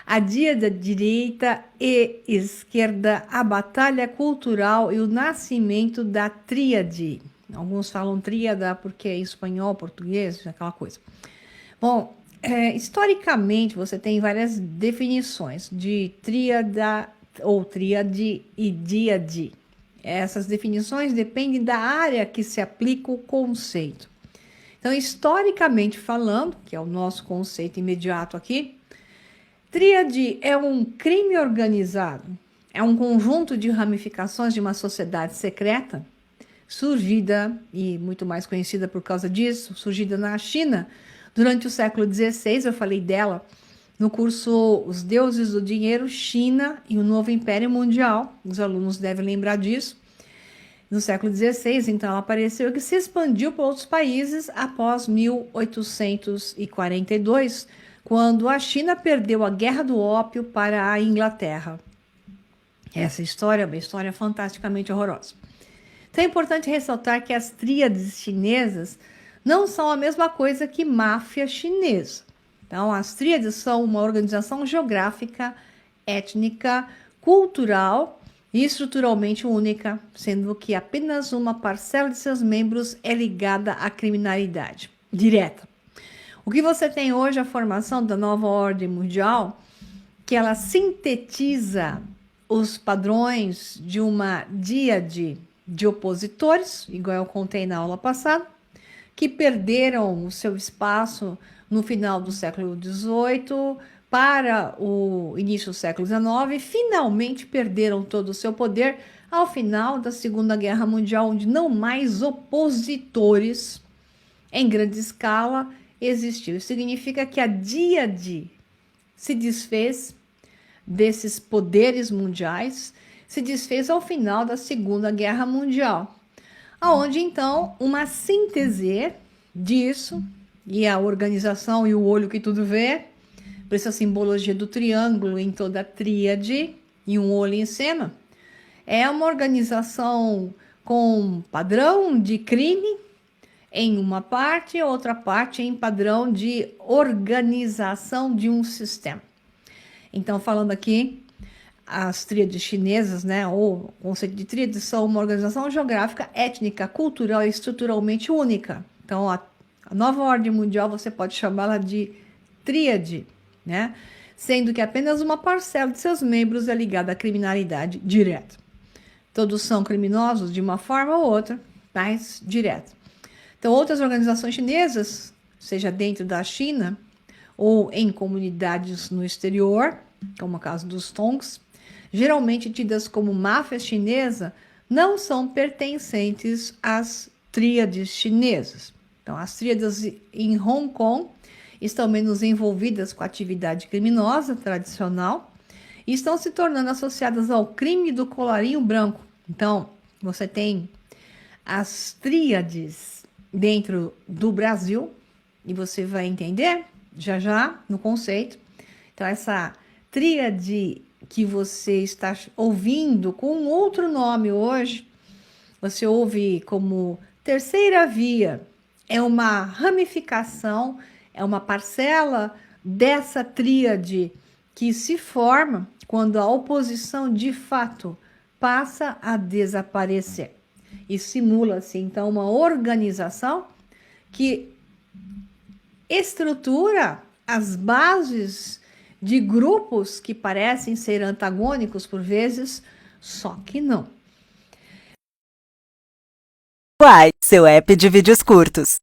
A díade direita e esquerda, a batalha cultural e o nascimento da tríade. Alguns falam tríada porque é espanhol, português, aquela coisa. Bom, historicamente você tem várias definições de tríada ou tríade e díade. Essas definições dependem da área que se aplica o conceito. Então, historicamente falando, que é o nosso conceito imediato aqui, tríade é um crime organizado, é um conjunto de ramificações de uma sociedade secreta, surgida, e muito mais conhecida por causa disso, surgida na China, durante o século XVI, eu falei dela no curso Os Deuses do Dinheiro, China e o Novo Império Mundial, os alunos devem lembrar disso. No século XVI, então, ela apareceu e que se expandiu para outros países após 1842, quando a China perdeu a Guerra do Ópio para a Inglaterra. Essa história é uma história fantasticamente horrorosa. Então é importante ressaltar que as tríades chinesas não são a mesma coisa que máfia chinesa. Então, as tríades são uma organização geográfica, étnica, cultural e estruturalmente única, sendo que apenas uma parcela de seus membros é ligada à criminalidade direta. O que você tem hoje é a formação da nova ordem mundial, que ela sintetiza os padrões de uma díade de opositores, igual eu contei na aula passada, que perderam o seu espaço no final do século XVIII para o início do século XIX e finalmente perderam todo o seu poder ao final da Segunda Guerra Mundial, onde não mais opositores em grande escala existiu. Isso significa que a díade se desfez desses poderes mundiais, se desfez ao final da Segunda Guerra Mundial, aonde então uma síntese disso, e a organização e o olho que tudo vê, por isso a simbologia do triângulo em toda a tríade e um olho em cima, é uma organização com padrão de crime em uma parte, outra parte em padrão de organização de um sistema. Então, falando aqui, as tríades chinesas, né, ou o conceito de tríades, são uma organização geográfica, étnica, cultural e estruturalmente única. Então, a nova ordem mundial você pode chamá-la de tríade, né, sendo que apenas uma parcela de seus membros é ligada à criminalidade direta. Todos são criminosos de uma forma ou outra, mas direta. Então, outras organizações chinesas, seja dentro da China ou em comunidades no exterior, como o caso dos Tongs, geralmente tidas como máfia chinesa, não são pertencentes às tríades chinesas. Então, as tríades em Hong Kong estão menos envolvidas com a atividade criminosa tradicional e estão se tornando associadas ao crime do colarinho branco. Então, você tem as tríades dentro do Brasil, e você vai entender já já no conceito. Então, essa tríade que você está ouvindo com outro nome hoje, você ouve como terceira via, é uma ramificação, é uma parcela dessa tríade que se forma quando a oposição de fato passa a desaparecer. E simula-se, então, uma organização que estrutura as bases de grupos que parecem ser antagônicos por vezes, só que não. Uai, seu app de vídeos curtos.